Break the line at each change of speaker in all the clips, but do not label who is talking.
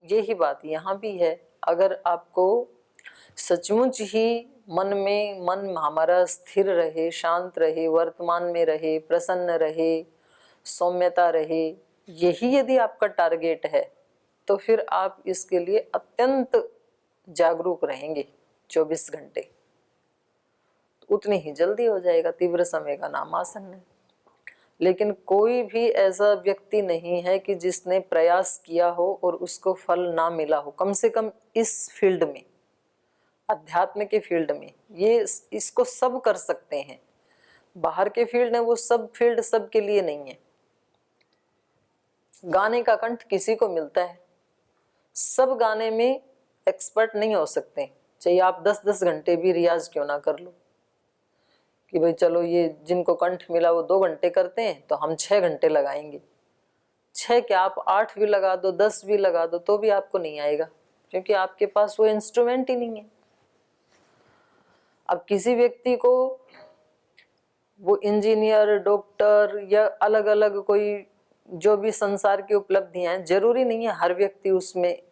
यही बात यहाँ भी है। अगर आपको सचमुच ही मन हमारा स्थिर रहे, शांत रहे, वर्तमान में रहे, प्रसन्न रहे, सौम्यता रहे, यही यदि आपका टारगेट है तो फिर आप इसके लिए अत्यंत जागरूक रहेंगे 24 घंटे, उतनी ही जल्दी हो जाएगा। तीव्र समय का नाम आसन है। लेकिन कोई भी ऐसा व्यक्ति नहीं है कि जिसने प्रयास किया हो और उसको फल ना मिला हो, कम से कम इस फील्ड में, अध्यात्म के फील्ड में। ये इसको सब कर सकते हैं। बाहर के फील्ड है वो सब फील्ड सबके लिए नहीं है। गाने का कंठ किसी को मिलता है, सब गाने में एक्सपर्ट नहीं हो सकते, चाहे आप 10-10 घंटे भी रियाज क्यों ना कर लो कि भाई चलो ये जिनको कंठ मिला वो 2 घंटे करते हैं तो हम 6 घंटे लगाएंगे। 6 क्या, आप 8 भी लगा दो, 10 भी लगा दो तो भी आपको नहीं आएगा, क्योंकि आपके पास वो इंस्ट्रूमेंट ही नहीं है। अब किसी व्यक्ति को वो इंजीनियर, डॉक्टर या अलग अलग कोई जो भी संसार की उपलब्धियां हैं, जरूरी नहीं है हर व्यक्ति उसमें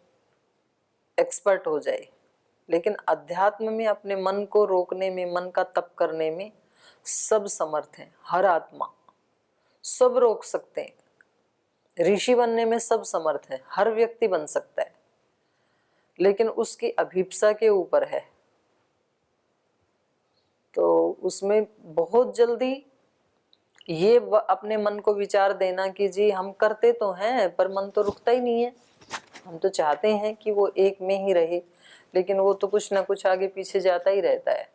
एक्सपर्ट हो जाए। लेकिन अध्यात्म में अपने मन को रोकने में, मन का तप करने में सब समर्थ हैं। हर आत्मा सब रोक सकते हैं। ऋषि बनने में सब समर्थ है, हर व्यक्ति बन सकता है, लेकिन उसकी अभिप्सा के ऊपर है। तो उसमें बहुत जल्दी ये अपने मन को विचार देना कि जी हम करते तो हैं पर मन तो रुकता ही नहीं है, हम तो चाहते हैं कि वो एक में ही रहे, लेकिन वो तो कुछ ना कुछ आगे पीछे जाता ही रहता है।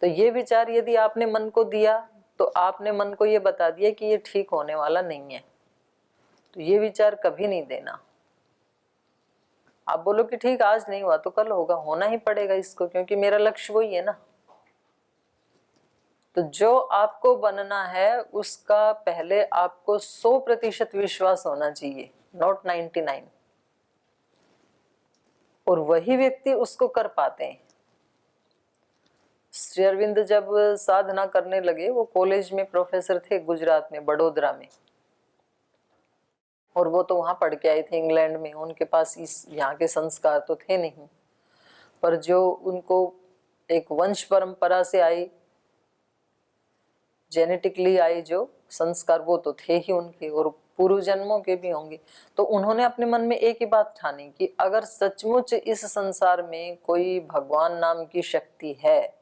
तो ये विचार यदि आपने मन को दिया तो आपने मन को ये बता दिया कि ये ठीक होने वाला नहीं है। तो ये विचार कभी नहीं देना। आप बोलो कि ठीक आज नहीं हुआ तो कल होगा, होना ही पड़ेगा इसको, क्योंकि मेरा लक्ष्य वही है ना। तो जो आपको बनना है उसका पहले आपको 100% विश्वास होना चाहिए, नॉट 99। और वही व्यक्ति उसको कर पाते हैं। श्री अरविंद जब साधना करने लगे, वो कॉलेज में प्रोफेसर थे गुजरात में, बड़ोदरा में, और वो तो वहां पढ़ के आए थे इंग्लैंड में। उनके पास इस यहाँ के संस्कार तो थे नहीं, पर जो उनको एक वंश परंपरा से आई, जेनेटिकली आई जो संस्कार, वो तो थे ही उनके, और पूर्व जन्मों के भी होंगे। तो उन्होंने अपने मन में एक ही बात ठानी कि अगर सचमुच इस संसार में कोई भगवान नाम की शक्ति है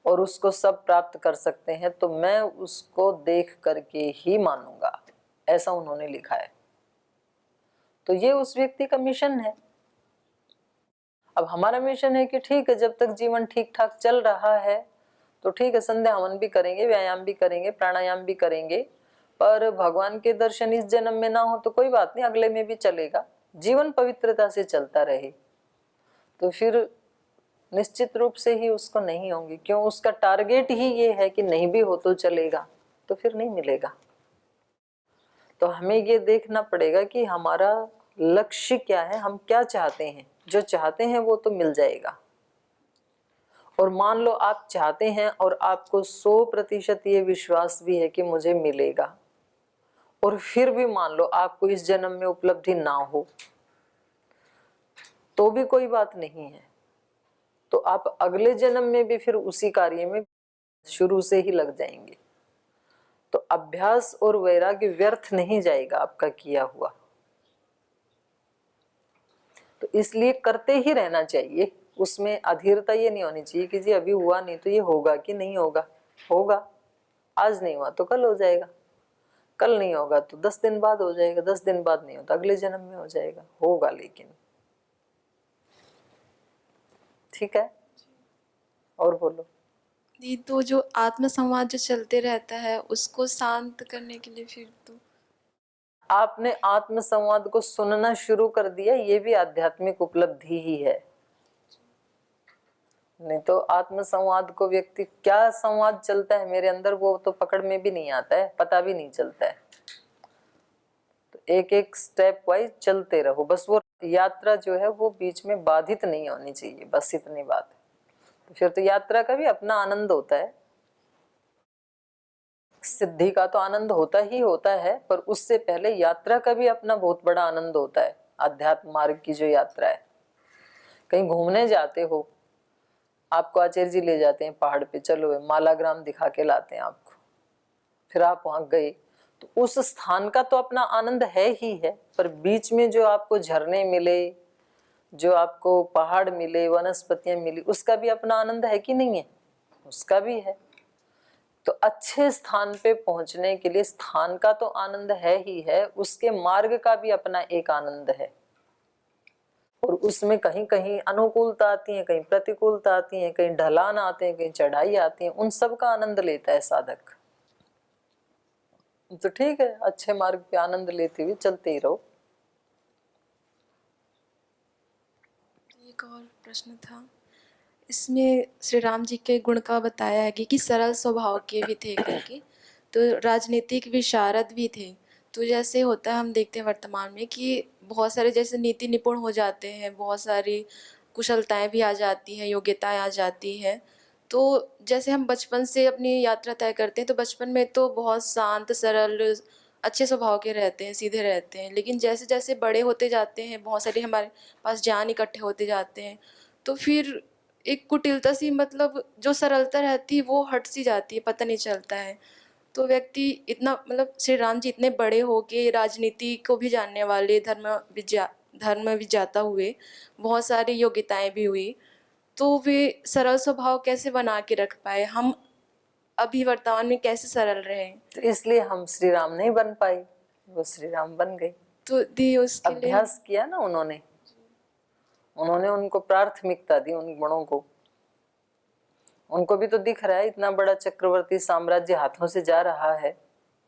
और उसको सब प्राप्त कर सकते हैं तो मैं उसको देख करके ही मानूंगा, ऐसा उन्होंने लिखा है। तो ये उस व्यक्ति का मिशन है। अब हमारा मिशन है कि ठीक है, जब तक जीवन ठीक ठाक चल रहा है तो ठीक है, संध्या हवन भी करेंगे, व्यायाम भी करेंगे, प्राणायाम भी करेंगे, पर भगवान के दर्शन इस जन्म में ना हो तो कोई बात नहीं, अगले में भी चलेगा। जीवन पवित्रता से चलता रहे तो फिर निश्चित रूप से ही उसको नहीं होंगे। क्यों? उसका टारगेट ही ये है कि नहीं भी हो तो चलेगा, तो फिर नहीं मिलेगा। तो हमें ये देखना पड़ेगा कि हमारा लक्ष्य क्या है, हम क्या चाहते हैं। जो चाहते हैं वो तो मिल जाएगा। और मान लो आप चाहते हैं और आपको 100% ये विश्वास भी है कि मुझे मिलेगा, और फिर भी मान लो आपको इस जन्म में उपलब्धि ना हो, तो भी कोई बात नहीं है। तो आप अगले जन्म में भी फिर उसी कार्य में शुरू से ही लग जाएंगे। तो अभ्यास और वैराग्य व्यर्थ नहीं जाएगा आपका किया हुआ। तो इसलिए करते ही रहना चाहिए। उसमें अधीरता ये नहीं होनी चाहिए कि जी अभी हुआ नहीं तो ये होगा कि नहीं होगा। होगा, आज नहीं हुआ तो कल हो जाएगा, कल नहीं होगा तो 10 दिन बाद हो जाएगा, 10 दिन बाद नहीं होता अगले जन्म में हो जाएगा, होगा। लेकिन ठीक है, और बोलो।
नहीं तो जो आत्म संवाद जो चलते रहता है उसको शांत करने के लिए फिर तो
आपने आत्म संवाद को सुनना शुरू कर दिया, ये भी आध्यात्मिक उपलब्धि ही है। नहीं तो आत्म संवाद को व्यक्ति क्या संवाद चलता है मेरे अंदर, वो तो पकड़ में भी नहीं आता है, पता भी नहीं चलता है। तो एक एक स्टेप वाइज चलते रहो, बस वो यात्रा जो है वो बीच में बाधित नहीं होनी चाहिए, बस इतनी बात है। तो फिर तो यात्रा का भी अपना आनंद होता है, सिद्धि का तो आनंद होता ही होता है, पर उससे पहले यात्रा का भी अपना बहुत बड़ा आनंद होता है। अध्यात्म मार्ग की जो यात्रा है। कहीं घूमने जाते हो, आपको आचार्य जी ले जाते हैं पहाड़ पे, चलो मालाग्राम दिखा के लाते हैं आपको, फिर आप वहां गए तो उस स्थान का तो अपना आनंद है ही है, पर बीच में जो आपको झरने मिले, जो आपको पहाड़ मिले, वनस्पतियां मिली, उसका भी अपना आनंद है कि नहीं है? उसका भी है। तो अच्छे स्थान पे पहुंचने के लिए स्थान का तो आनंद है ही है, उसके मार्ग का भी अपना एक आनंद है। और उसमें कहीं कहीं अनुकूलता आती है, कहीं प्रतिकूलता आती है, कहीं ढलान आते हैं, कहीं चढ़ाई आती है, उन सब का आनंद लेता है साधक। तो ठीक है, अच्छे मार्ग पे आनंद लेते हुए चलते ही रहो।
एक और प्रश्न था, इसमें श्री राम जी के गुण का बताया है कि सरल स्वभाव के भी थे करके, तो राजनीतिक विशारद भी थे। तो जैसे होता है, हम देखते हैं वर्तमान में कि बहुत सारे जैसे नीति निपुण हो जाते हैं, बहुत सारी कुशलताएं भी आ जाती हैं, योग्यताएं आ जाती हैं। तो जैसे हम बचपन से अपनी यात्रा तय करते हैं, तो बचपन में तो बहुत शांत सरल अच्छे स्वभाव के रहते हैं, सीधे रहते हैं, लेकिन जैसे जैसे बड़े होते जाते हैं, बहुत सारे हमारे पास ज्ञान इकट्ठे होते जाते हैं, तो फिर एक कुटिलता सी, मतलब जो सरलता रहती है वो हट सी जाती है, पता नहीं चलता है। तो व्यक्ति इतना, मतलब श्री राम जी इतने बड़े हो के राजनीति को भी जानने वाले, धर्म विज्ञाता हुए, बहुत सारी योग्यताएं भी हुई, तो वे सरल स्वभाव कैसे बना के रख पाए? हम अभी वर्तमान में कैसे सरल रहे?
तो इसलिए हम श्री राम नहीं बन पाए, वो श्री राम बन गए।
तो दी उसके लिए
अभ्यास किया ना उन्होंने, उन्होंने उनको प्राथमिकता दी उन गुणों को। उनको भी तो दिख रहा है इतना बड़ा चक्रवर्ती साम्राज्य हाथों से जा रहा है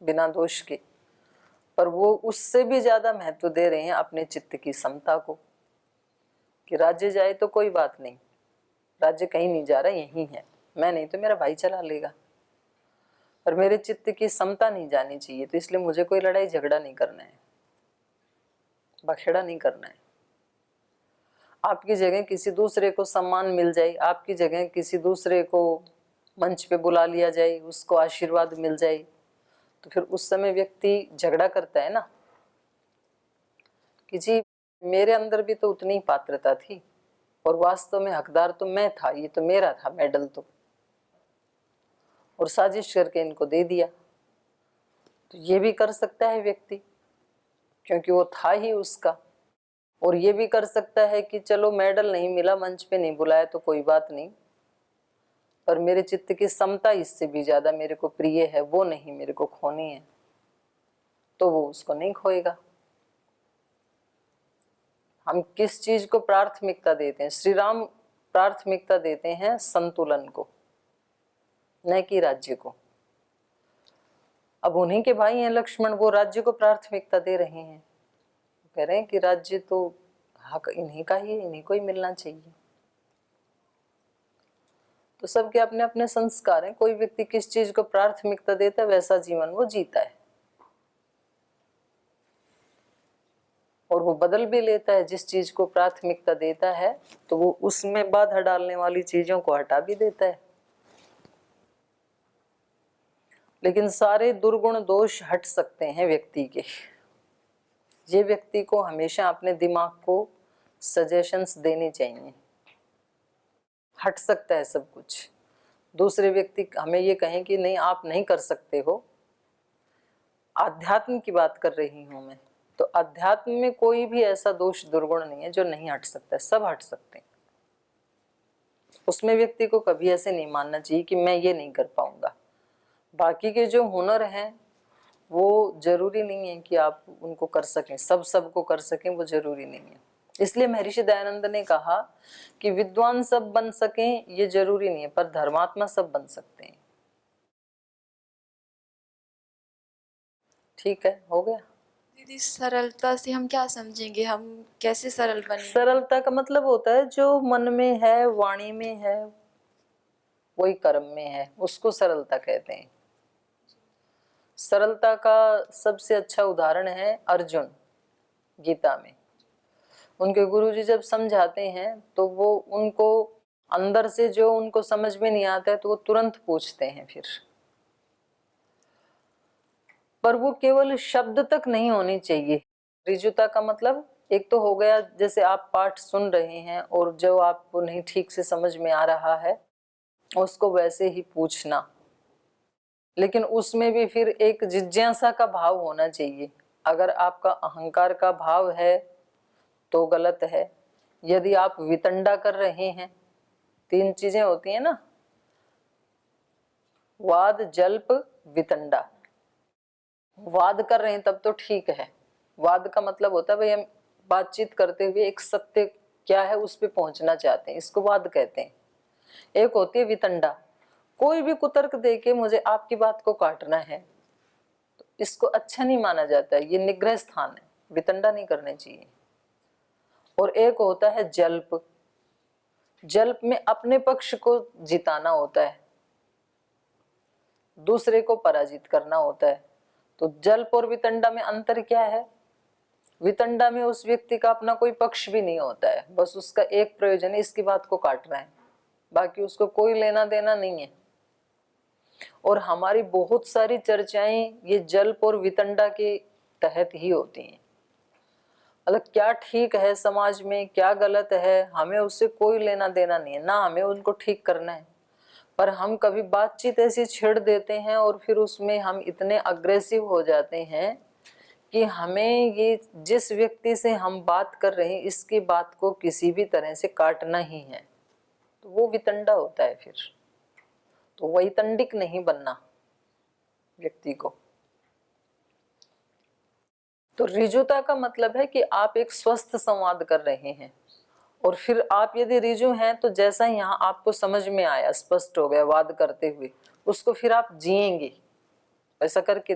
बिना दोष के, पर वो उससे भी ज्यादा महत्व दे रहे हैं अपने चित्त की समता को, कि राज्य जाए तो कोई बात नहीं, राज्य कहीं नहीं जा रहा, यही है, मैं नहीं तो मेरा भाई चला लेगा, पर मेरे चित्त की समता नहीं जानी चाहिए, तो इसलिए मुझे कोई लड़ाई झगड़ा नहीं करना है, बखेड़ा नहीं करना है। आपकी जगह किसी दूसरे को सम्मान मिल जाए, आपकी जगह किसी दूसरे को मंच पे बुला लिया जाए, उसको आशीर्वाद मिल जाए, तो फिर उस समय व्यक्ति झगड़ा करता है ना, कि जी मेरे अंदर भी तो उतनी पात्रता थी और वास्तव में हकदार तो मैं था, ये तो मेरा था मेडल तो, और साजिश करके इनको दे दिया। तो ये भी कर सकता है व्यक्ति, क्योंकि वो था ही उसका। और ये भी कर सकता है कि चलो मेडल नहीं मिला, मंच पे नहीं बुलाया तो कोई बात नहीं, पर मेरे चित्त की समता इससे भी ज्यादा मेरे को प्रिय है, वो नहीं मेरे को खोनी है, तो वो उसको नहीं खोएगा। हम किस चीज को प्राथमिकता देते हैं? श्री राम प्राथमिकता देते हैं संतुलन को, न कि राज्य को। अब उन्हीं के भाई हैं लक्ष्मण, वो राज्य को प्राथमिकता दे रहे हैं, कह रहे हैं कि राज्य तो हक इन्हीं का ही है, इन्हीं को ही मिलना चाहिए। तो सबके अपने अपने संस्कार हैं, कोई व्यक्ति किस चीज को प्राथमिकता देता है वैसा जीवन वो जीता है, और वो बदल भी लेता है। जिस चीज को प्राथमिकता देता है तो वो उसमें बाधा डालने वाली चीजों को हटा भी देता है। लेकिन सारे दुर्गुण दोष हट सकते हैं व्यक्ति के। ये व्यक्ति को हमेशा अपने दिमाग को सजेशंस देनी चाहिए, हट सकता है सब कुछ। दूसरे व्यक्ति हमें ये कहें कि नहीं आप नहीं कर सकते हो, आध्यात्म की बात कर रही हूं मैं, तो अध्यात्म में कोई भी ऐसा दोष दुर्गुण नहीं है जो नहीं हट सकता है, सब हट सकते हैं। उसमें व्यक्ति को कभी ऐसे नहीं मानना चाहिए कि मैं ये नहीं कर पाऊंगा। बाकी के जो हुनर हैं वो जरूरी नहीं है कि आप उनको कर सकें, सबको कर सकें, वो जरूरी नहीं है। इसलिए महर्षि दयानंद ने कहा कि विद्वान सब बन सकें ये जरूरी नहीं है, पर धर्मात्मा सब बन सकते हैं। ठीक है, हो गया।
दीदी, सरलता से हम क्या समझेंगे? हम कैसे सरल बने?
सरलता का मतलब होता है जो मन में है, वाणी में है, वही कर्म में है, उसको सरलता कहते हैं। सरलता का सबसे अच्छा उदाहरण है अर्जुन, गीता में। उनके गुरुजी जब समझाते हैं तो वो उनको अंदर से जो उनको समझ में नहीं आता है तो वो तुरंत पूछते हैं फिर, पर वो केवल शब्द तक नहीं होनी चाहिए। ऋजुता का मतलब एक तो हो गया जैसे आप पाठ सुन रहे हैं और जो आपको नहीं ठीक से समझ में आ रहा है उसको वैसे ही पूछना, लेकिन उसमें भी फिर एक जिज्ञासा का भाव होना चाहिए। अगर आपका अहंकार का भाव है तो गलत है। यदि आप वितंडा कर रहे हैं, 3 चीजें होती हैं ना, वाद जल्प वितंडा। वाद कर रहे हैं तब तो ठीक है, वाद का मतलब होता है भाई हम बातचीत करते हुए एक सत्य क्या है उस पे पहुंचना चाहते हैं, इसको वाद कहते हैं। एक होती है वितंडा, कोई भी कुतर्क देके मुझे आपकी बात को काटना है, तो इसको अच्छा नहीं माना जाता है, ये निग्रह स्थान है, वितंडा नहीं करनी चाहिए। और एक होता है जल्प, जल्प में अपने पक्ष को जिताना होता है, दूसरे को पराजित करना होता है। तो जल्प और वितंडा में अंतर क्या है? वितंडा में उस व्यक्ति का अपना कोई पक्ष भी नहीं होता है, बस उसका एक प्रयोजन है इसकी बात को काटना है, बाकी उसको कोई लेना देना नहीं है। और हमारी बहुत सारी चर्चाएं ये जल्प और वितंडा के तहत ही होती हैं। मतलब क्या ठीक है समाज में, क्या गलत है, हमें उससे कोई लेना देना नहीं है, ना हमें उनको ठीक करना है। पर हम कभी बातचीत ऐसी छेड़ देते हैं और फिर उसमें हम इतने अग्रेसिव हो जाते हैं कि हमें ये जिस व्यक्ति से हम बात कर रहे हैं इसकी बात को किसी भी तरह से काटना ही है, तो वो वितंडा होता है। फिर तो वैतंडिक नहीं बनना व्यक्ति को। तो ऋजुता का मतलब है कि आप एक स्वस्थ संवाद कर रहे हैं, और फिर आप यदि ऋजु हैं तो जैसा यहाँ आपको समझ में आया, स्पष्ट हो गया वाद करते हुए, उसको फिर आप जिएंगे, ऐसा करके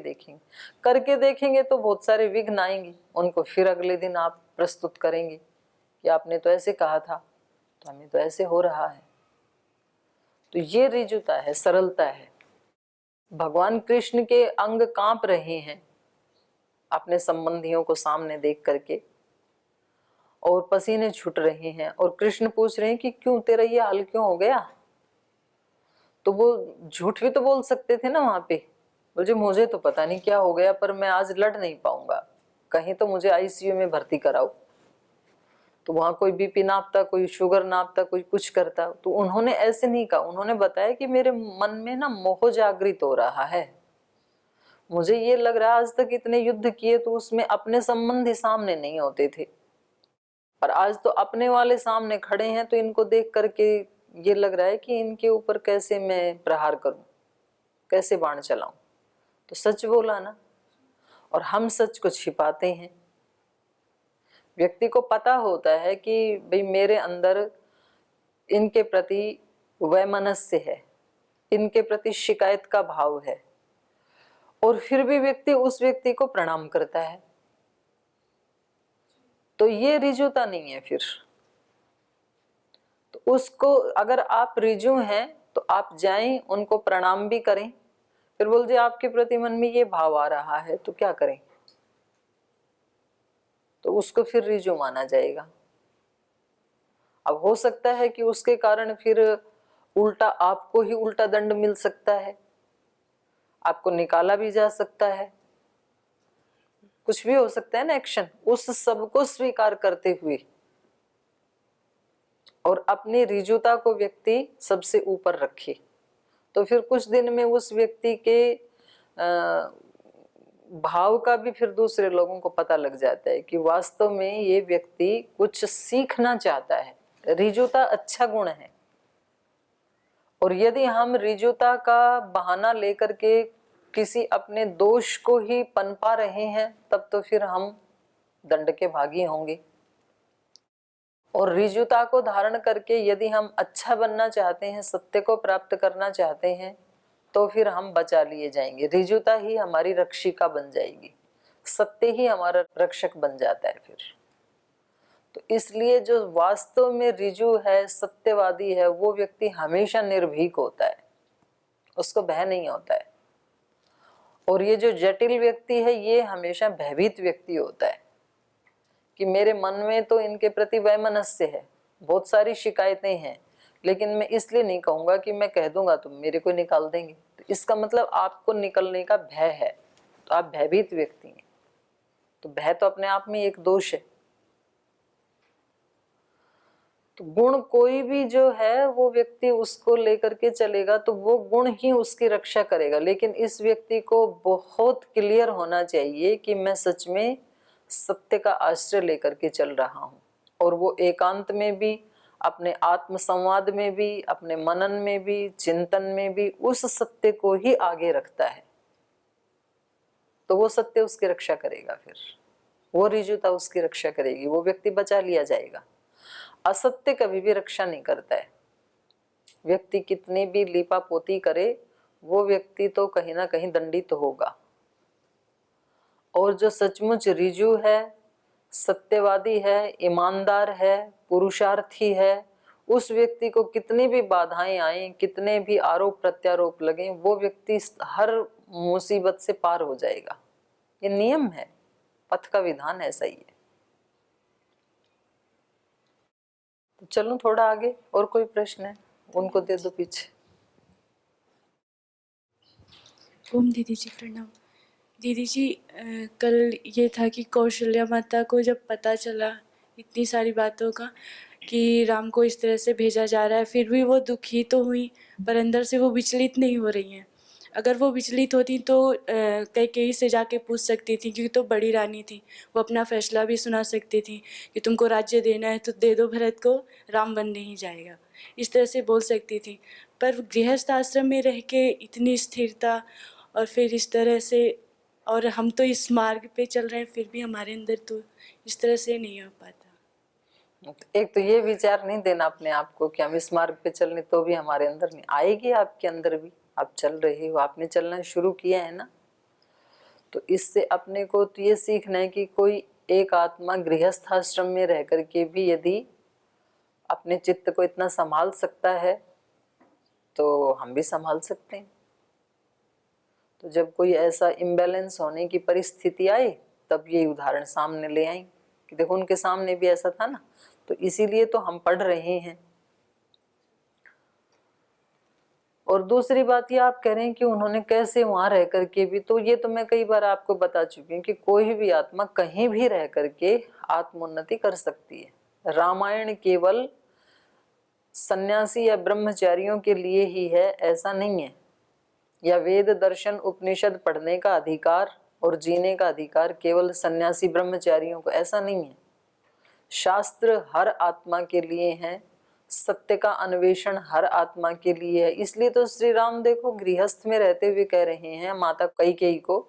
देखेंगे तो बहुत सारे विघ्न आएंगे, उनको फिर अगले दिन आप प्रस्तुत करेंगे कि आपने तो ऐसे कहा था, तो हमें तो ऐसे हो रहा है। तो ये ऋजुता है, सरलता है। भगवान कृष्ण के अंग कांप रहे हैं अपने संबंधियों को सामने देख करके, और पसीने छूट रहे हैं, और कृष्ण पूछ रहे हैं कि क्यों तेरा ये हाल क्यों हो गया। तो वो झूठ भी तो बोल सकते थे ना वहां पे, बोले मुझे तो पता नहीं क्या हो गया पर मैं आज लड़ नहीं पाऊंगा, कहीं तो मुझे आईसीयू में भर्ती कराओ। तो वहां कोई बीपी नापता, कोई शुगर नापता, कोई कुछ करता। तो उन्होंने ऐसे नहीं कहा, उन्होंने बताया कि मेरे मन में ना मोह जागृत हो रहा है, मुझे ये लग रहा है आज तक इतने युद्ध किए तो उसमें अपने संबंधी सामने नहीं होते थे, पर आज तो अपने वाले सामने खड़े हैं, तो इनको देख करके ये लग रहा है कि इनके ऊपर कैसे मैं प्रहार करूं, कैसे बाण चलाऊं। तो सच बोला ना, और हम सच को छिपाते हैं। व्यक्ति को पता होता है कि भाई मेरे अंदर इनके प्रति वैमनस्य है, इनके प्रति शिकायत का भाव है, और फिर भी व्यक्ति उस व्यक्ति को प्रणाम करता है, तो ये ऋजुता नहीं है। फिर तो उसको, अगर आप ऋजु हैं तो आप जाएं, उनको प्रणाम भी करें, फिर बोल दिया आपके प्रति मन में ये भाव आ रहा है तो क्या करें, तो उसको फिर ऋजु माना जाएगा। अब हो सकता है कि उसके कारण फिर उल्टा आपको ही उल्टा दंड मिल सकता है, आपको निकाला भी जा सकता है, कुछ भी हो सकता है ना एक्शन। उस सबको स्वीकार करते हुए और अपनी ऋजुता को व्यक्ति सबसे ऊपर रखे, तो फिर कुछ दिन में उस व्यक्ति के भाव का भी फिर दूसरे लोगों को पता लग जाता है कि वास्तव में ये व्यक्ति कुछ सीखना चाहता है। ऋजुता अच्छा गुण है, और यदि हम ऋजुता का बहाना लेकर के किसी अपने दोष को ही पनपा रहे हैं तब तो फिर हम दंड के भागी होंगे। और ऋजुता को धारण करके यदि हम अच्छा बनना चाहते हैं, सत्य को प्राप्त करना चाहते हैं, तो फिर हम बचा लिए जाएंगे। ऋजुता ही हमारी रक्षिका बन जाएगी, सत्य ही हमारा रक्षक बन जाता है फिर। तो इसलिए जो वास्तव में ऋजु है, सत्यवादी है, वो व्यक्ति हमेशा निर्भीक होता है, उसको भय नहीं होता है। और ये जो जटिल व्यक्ति है ये हमेशा भयभीत व्यक्ति होता है कि मेरे मन में तो इनके प्रति वैमनस्य है, बहुत सारी शिकायतें हैं, लेकिन मैं इसलिए नहीं कहूंगा कि मैं कह दूंगा तो मेरे को निकाल देंगे, तो इसका मतलब आपको निकलने का भय है, तो आप भयभीत व्यक्ति हैं। तो भय तो अपने आप में एक दोष है, तो गुण कोई भी जो है वो व्यक्ति उसको लेकर के चलेगा तो वो गुण ही उसकी रक्षा करेगा। लेकिन इस व्यक्ति को बहुत क्लियर होना चाहिए कि मैं सच में सत्य का आश्रय लेकर के चल रहा हूँ, और वो एकांत में भी, अपने आत्म संवाद में भी, अपने मनन में भी, चिंतन में भी उस सत्य को ही आगे रखता है, तो वो सत्य उसकी रक्षा करेगा। फिर वो ऋजुता उसकी रक्षा करेगी, वो व्यक्ति बचा लिया जाएगा। असत्य कभी भी रक्षा नहीं करता है। व्यक्ति कितनी भी लीपा पोती करे, वो व्यक्ति तो कहीं ना कहीं दंडित होगा। और जो सचमुच ऋजु है, सत्यवादी है, ईमानदार है, पुरुषार्थी है, उस व्यक्ति को कितनी भी बाधाएं आए, कितने भी आरोप प्रत्यारोप लगे, वो व्यक्ति हर मुसीबत से पार हो जाएगा। ये नियम है, पथ का विधान ऐसा ही है। तो चलो थोड़ा आगे, और कोई प्रश्न है उनको दे दो पीछे।
ओम दीदी जी प्रणाम। दीदी जी कल ये था कि कौशल्या माता को जब पता चला इतनी सारी बातों का कि राम को इस तरह से भेजा जा रहा है, फिर भी वो दुखी तो हुई पर अंदर से वो विचलित नहीं हो रही हैं। अगर वो विचलित होती तो कैकेयी से जाके पूछ सकती थी, क्योंकि तो बड़ी रानी थी, वो अपना फैसला भी सुना सकती थी कि तुमको राज्य देना है तो दे दो भरत को, राम वन नहीं जाएगा, इस तरह से बोल सकती थी। पर गृहस्थ आश्रम में रह के इतनी स्थिरता और फिर इस तरह से, और हम तो इस मार्ग पे चल रहे हैं फिर भी हमारे अंदर तो इस तरह से नहीं हो पाता।
एक तो ये विचार नहीं देना अपने आप को कि हम इस मार्ग पे चलने, तो भी हमारे अंदर नहीं आएगी, आपके अंदर भी। आप चल रहे हो, आपने चलना शुरू किया है ना। तो इससे अपने को तो ये सीखना है कि कोई एक आत्मा गृहस्थ आश्रम में रह करके भी यदि अपने चित्त को इतना संभाल सकता है तो हम भी संभाल सकते हैं। तो जब कोई ऐसा इम्बैलेंस होने की परिस्थिति आए तब ये उदाहरण सामने ले आई कि देखो उनके सामने भी ऐसा था ना, तो इसीलिए तो हम पढ़ रहे हैं। और दूसरी बात ये आप कह रहे हैं कि उन्होंने कैसे वहां रह करके भी, तो ये तो मैं कई बार आपको बता चुकी हूँ कि कोई भी आत्मा कहीं भी रह करके आत्मोन्नति कर सकती है। रामायण केवल सन्यासी या ब्रह्मचारियों के लिए ही है ऐसा नहीं है, या वेद दर्शन उपनिषद पढ़ने का अधिकार और जीने का अधिकार केवल सन्यासी ब्रह्मचारियों को, ऐसा नहीं है। शास्त्र हर आत्मा के लिए है, सत्य का अन्वेषण हर आत्मा के लिए है। इसलिए तो श्री राम देखो गृहस्थ में रहते हुए कह रहे हैं माता कैकेयी को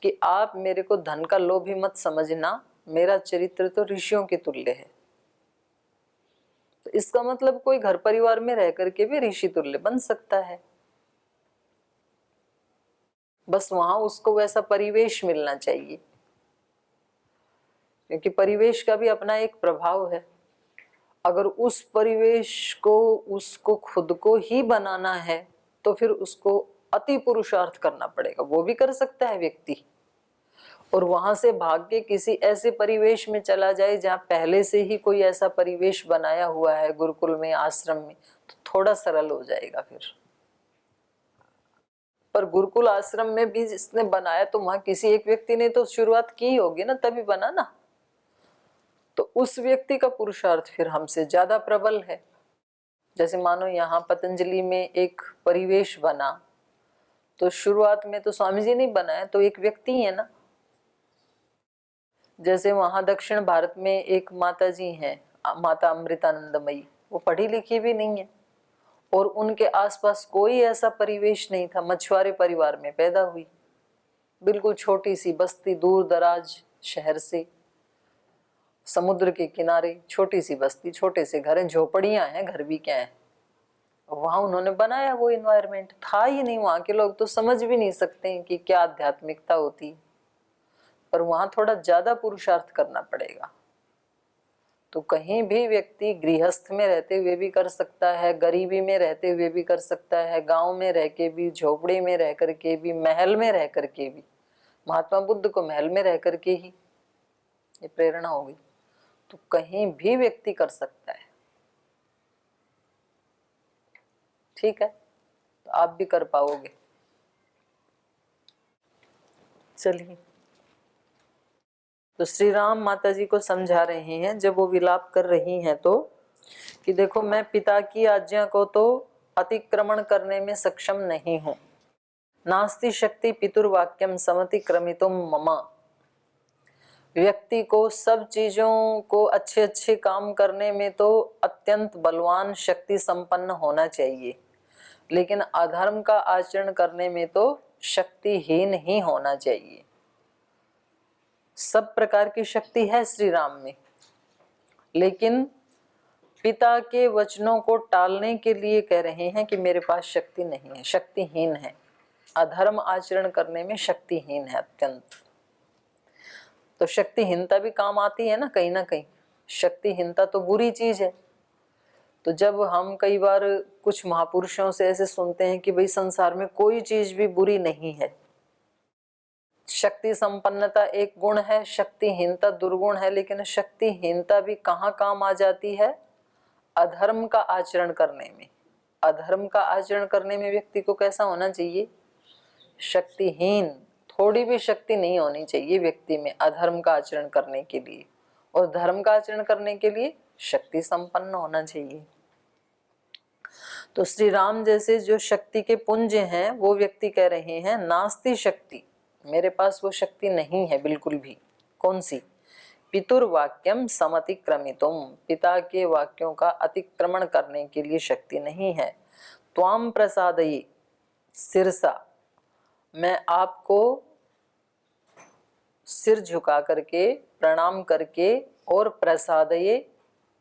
कि आप मेरे को धन का लोभी मत समझना, मेरा चरित्र तो ऋषियों के तुल्य है। तो इसका मतलब कोई घर परिवार में रह करके भी ऋषि तुल्य बन सकता है, बस वहां उसको वैसा परिवेश मिलना चाहिए, क्योंकि परिवेश का भी अपना एक प्रभाव है। अगर उस परिवेश को उसको खुद को ही बनाना है तो फिर उसको अति पुरुषार्थ करना पड़ेगा। वो भी कर सकता है व्यक्ति, और वहां से भाग के किसी ऐसे परिवेश में चला जाए जहां पहले से ही कोई ऐसा परिवेश बनाया हुआ है गुरुकुल में, आश्रम में, तो थोड़ा सरल हो जाएगा फिर। पर गुरुकुल आश्रम में भी जिसने बनाया तो वहां किसी एक व्यक्ति ने तो शुरुआत की होगी ना, तभी बना ना। तो उस व्यक्ति का पुरुषार्थ फिर हमसे ज्यादा प्रबल है। जैसे मानो यहाँ पतंजलि में एक परिवेश बना, तो शुरुआत में तो स्वामी जी नहीं बनाया, तो एक व्यक्ति ही है ना। जैसे वहां दक्षिण भारत में एक माता जी हैं, माता अमृतानंदमयी, वो पढ़ी लिखी भी नहीं है और उनके आसपास कोई ऐसा परिवेश नहीं था। मछुआरे परिवार में पैदा हुई, बिल्कुल छोटी सी बस्ती, दूर दराज शहर से, समुद्र के किनारे छोटी सी बस्ती, छोटे से घर हैं, झोपड़ियां हैं, घर भी क्या है। वहां उन्होंने बनाया वो इन्वायरमेंट, था ही नहीं। वहां के लोग तो समझ भी नहीं सकते हैं कि क्या आध्यात्मिकता होती, पर वहां थोड़ा ज्यादा पुरुषार्थ करना पड़ेगा। तो कहीं भी व्यक्ति गृहस्थ में रहते हुए भी कर सकता है, गरीबी में रहते हुए भी कर सकता है, गांव में रह के भी, झोपड़ी में रह करके भी, महल में रह करके भी। महात्मा बुद्ध को महल में रह करके ही ये प्रेरणा हो गई। तो कहीं भी व्यक्ति कर सकता है, ठीक है, तो आप भी कर पाओगे। चलिए, तो श्री राम माता जी को समझा रहे हैं, जब वो विलाप कर रही हैं तो कि देखो मैं पिता की आज्ञा को तो अतिक्रमण करने में सक्षम नहीं हूं। नास्ति शक्ति पितुर्वाक्यम समतिक्रमितुम मम। व्यक्ति को सब चीजों को अच्छे अच्छे काम करने में तो अत्यंत बलवान शक्ति संपन्न होना चाहिए, लेकिन अधर्म का आचरण करने में तो शक्तिहीन ही होना चाहिए। सब प्रकार की शक्ति है श्री राम में, लेकिन पिता के वचनों को टालने के लिए कह रहे हैं कि मेरे पास शक्ति नहीं है, शक्तिहीन है, अधर्म आचरण करने में शक्तिहीन है अत्यंत। तो शक्तिहीनता भी काम आती है ना कहीं, शक्तिहीनता तो बुरी चीज है। तो जब हम कई बार कुछ महापुरुषों से ऐसे सुनते हैं कि भाई संसार में कोई चीज भी बुरी नहीं है, शक्ति संपन्नता एक गुण है, शक्तिहीनता दुर्गुण है, लेकिन शक्तिहीनता भी कहाँ काम आ जाती है? अधर्म का आचरण करने में। अधर्म का आचरण करने में व्यक्ति को कैसा होना चाहिए? शक्तिहीन, थोड़ी भी शक्ति नहीं होनी चाहिए व्यक्ति में अधर्म का आचरण करने के लिए, और धर्म का आचरण करने के लिए शक्ति संपन्न होना चाहिए। तो श्री राम जैसे जो शक्ति के पुंज हैं वो व्यक्ति कह रहे हैं नास्ति शक्ति, मेरे पास वो शक्ति नहीं है बिल्कुल भी। कौन सी? पितुर्वाक्यम समतिक्रमितुम, पिता के वाक्यों का अतिक्रमण करने के लिए शक्ति नहीं है। त्वाम प्रसादयि सिरसा, मैं आपको सिर झुका करके प्रणाम करके और प्रसादये,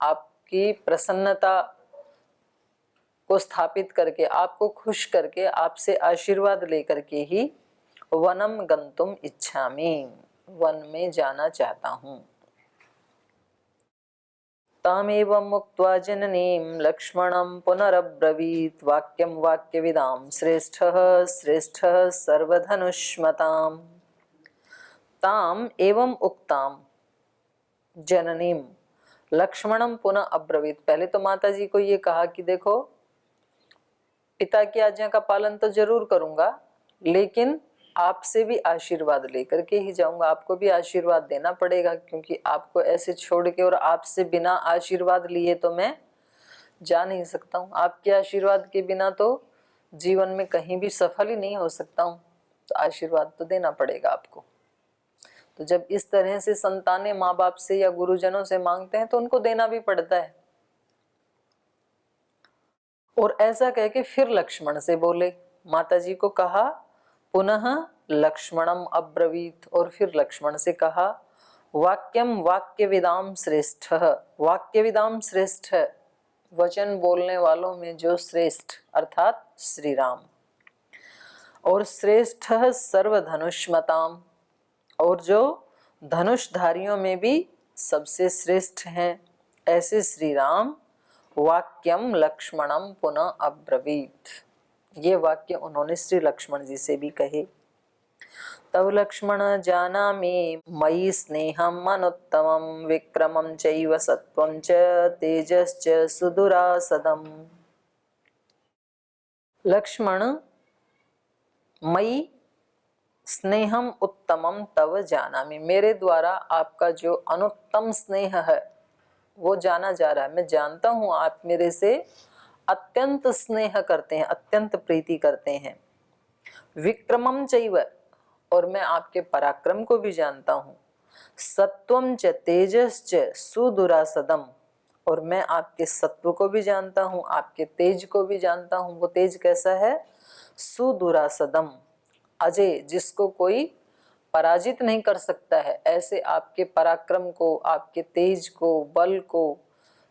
आपकी प्रसन्नता को स्थापित करके, आपको खुश करके, आपसे आशीर्वाद लेकर के ही वनम गंतुम इच्छामि, वन में जाना चाहता हूं। तामेव मुक्त्वा जननीं लक्ष्मणं पुनरब्रवीत् वाक्यं वाक्यविदां श्रेष्ठः श्रेष्ठः सर्वधनुष्मताम्। ताम एवं उक्ताम जननीम लक्ष्मणम पुनः अब्रवीत, पहले तो माता जी को ये कहा कि देखो पिता की आज्ञा का पालन तो जरूर करूंगा, लेकिन आपसे भी आशीर्वाद लेकर के ही जाऊंगा, आपको भी आशीर्वाद देना पड़ेगा, क्योंकि आपको ऐसे छोड़ के और आपसे बिना आशीर्वाद लिए तो मैं जा नहीं सकता हूँ। आपके आशीर्वाद के बिना तो जीवन में कहीं भी सफल ही नहीं हो सकता हूँ, तो आशीर्वाद तो देना पड़ेगा आपको। तो जब इस तरह से संतानें माँ बाप से या गुरुजनों से मांगते हैं तो उनको देना भी पड़ता है। और ऐसा कह के फिर लक्ष्मण से बोले, माता जी को कहा पुनः लक्ष्मणम अब्रवीत, और फिर लक्ष्मण से कहा वाक्यम वाक्यविदाम श्रेष्ठ, वाक्यविदाम श्रेष्ठ, वचन बोलने वालों में जो श्रेष्ठ अर्थात श्री राम, और श्रेष्ठ सर्वधनुष्मताम, और जो धनुषधारियों में भी सबसे श्रेष्ठ हैं, ऐसे श्री राम वाक्यम लक्ष्मणम पुनः अब्रवीत, ये वाक्य उन्होंने श्री लक्ष्मण जी से भी कहे। तव लक्ष्मण जानामि मयि स्नेहम अनुत्तमं विक्रमं चैव सत्वं च तेजश्च सुदुरासदम्। लक्ष्मण मयि स्नेहम उत्तमम तव जानामि, मेरे द्वारा आपका जो अनुत्तम स्नेह है वो जाना जा रहा है, मैं जानता हूं आप मेरे से अत्यंत स्नेह करते हैं, अत्यंत प्रीति करते हैं। विक्रमम चैव, और मैं आपके पराक्रम को भी जानता हूं। सत्वम च तेजश्च सुदुरासदम, और मैं आपके सत्व को भी जानता हूं, आपके तेज को भी जानता हूं। वो तेज कैसा है? सुदुरासदम, अजय, जिसको कोई पराजित नहीं कर सकता है, ऐसे आपके पराक्रम को, आपके तेज को, बल को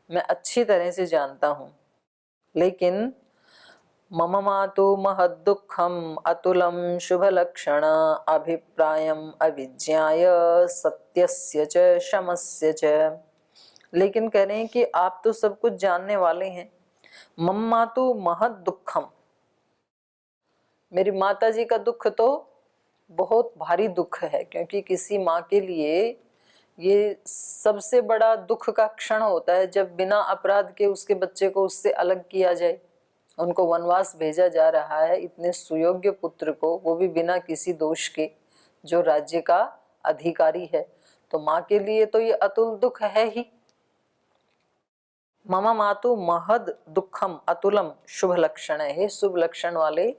मैं अच्छी तरह से जानता हूं। लेकिन मम मातु महद्दुःखम अतुलम शुभलक्षण अभिप्रायम अविज्ञाय सत्यस्य च शमस्य च। लेकिन कह रहे हैं कि आप तो सब कुछ जानने वाले हैं। मम मातु महद्दुःखम, मेरी माता जी का दुख तो बहुत भारी दुख है, क्योंकि किसी माँ के लिए ये सबसे बड़ा दुख का क्षण होता है जब बिना अपराध के उसके बच्चे को उससे अलग किया जाए। उनको वनवास भेजा जा रहा है, इतने सुयोग्य पुत्र को, वो भी बिना किसी दोष के, जो राज्य का अधिकारी है। तो माँ के लिए तो ये अतुल दुख है ही। ममा मातु महद दुखम अतुलम शुभ लक्षण है। हे शुभ लक्षण वाले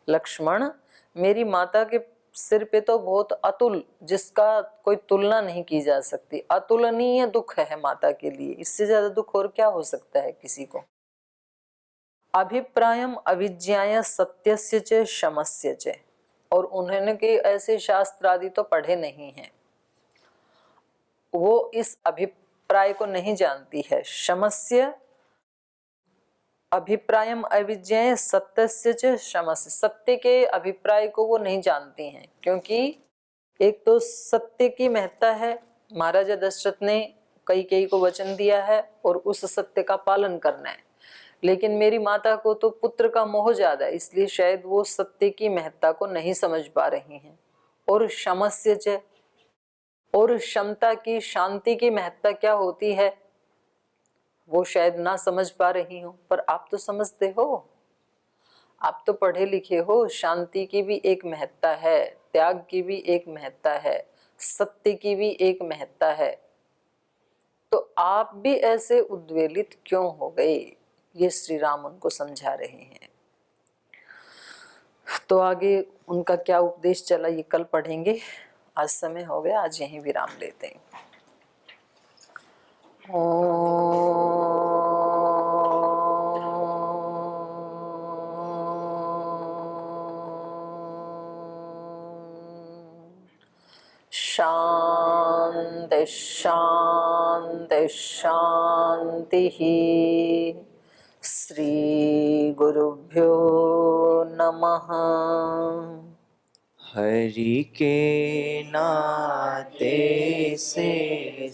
लक्ष्मण, मेरी माता के सिर पे तो बहुत अतुल, जिसका कोई तुलना नहीं की जा सकती, अतुलनीय दुख है माता के लिए। इससे ज्यादा दुख और क्या हो सकता है किसी को। अभिप्रायम अविज्ञाय सत्यस्य च शमस्य च, और उन्होंने के ऐसे शास्त्र आदि तो पढ़े नहीं हैं, वो इस अभिप्राय को नहीं जानती है। शमस्य अभिप्रायम अविज्ञाय सत्यस्य च शमस्य, सत्य के अभिप्राय को वो नहीं जानती हैं, क्योंकि एक तो सत्य की महत्ता है, महाराजा दशरथ ने कैकेयी को वचन दिया है और उस सत्य का पालन करना है। लेकिन मेरी माता को तो पुत्र का मोह ज्यादा है, इसलिए शायद वो सत्य की महत्ता को नहीं समझ पा रही हैं। और शमस्य च, और क्षमता की, शांति की महत्ता क्या होती है वो शायद ना समझ पा रही हो। पर आप तो समझते हो, आप तो पढ़े लिखे हो। शांति की भी एक महत्ता है, त्याग की भी एक महत्ता है, सत्य की भी एक महत्ता है। तो आप भी ऐसे उद्वेलित क्यों हो गए, ये श्री राम उनको समझा रहे हैं। तो आगे उनका क्या उपदेश चला ये कल पढ़ेंगे। आज समय हो गया, आज यहीं विराम लेते हैं। शांति शांति शांति। श्री गुरुभ्यो नमः।
हरि के नाते से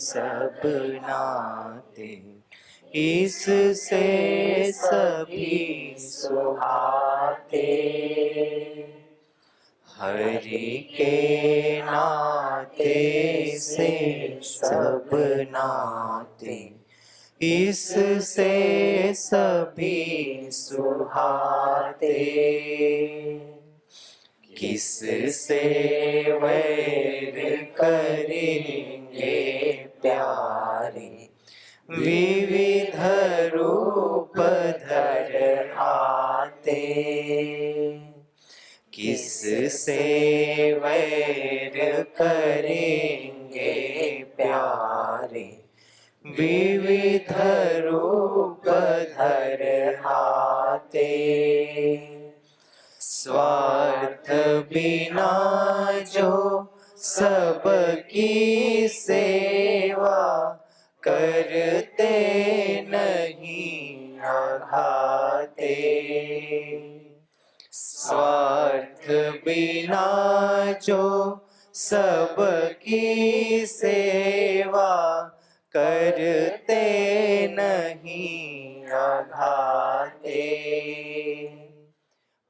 सब नाते, इससे सभी सुहाते। हरि के नाते से सब नाते, इससे सभी सुहाते। किससे वैर करेंगे प्यारे, विविध रूप धर आते। किससे वैर करेंगे प्यारे, विविध रूप धर आते। स्वार्थ बिना जो सबकी सेवा, करते नहीं आघाते। स्वार्थ बिना जो सबकी सेवा, करते नहीं आघाते।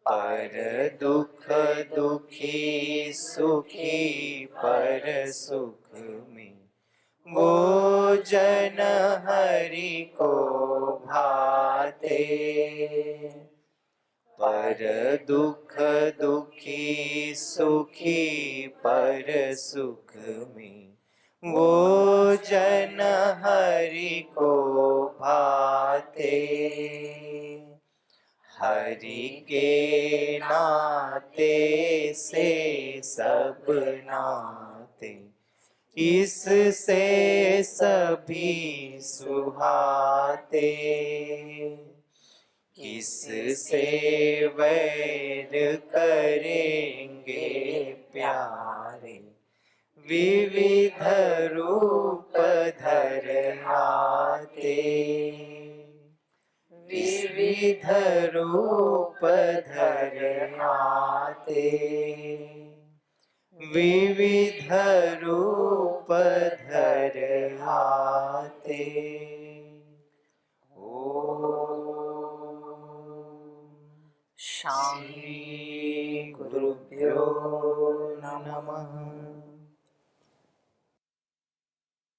पर दुख दुखी सुखी पर सुख में, वो जन हरि को भाते। पर दुख दुखी सुखी पर सुख में, वो जन हरि को भाते। हरि के नाते से सब नाते, इससे सभी सुहाते। किससे वैर करेंगे प्यारे, विविध रूप धर आते। विविध रूप धर आते। विविध रूप धर आते।
शांति।
श्री गुरुभ्यो नमः।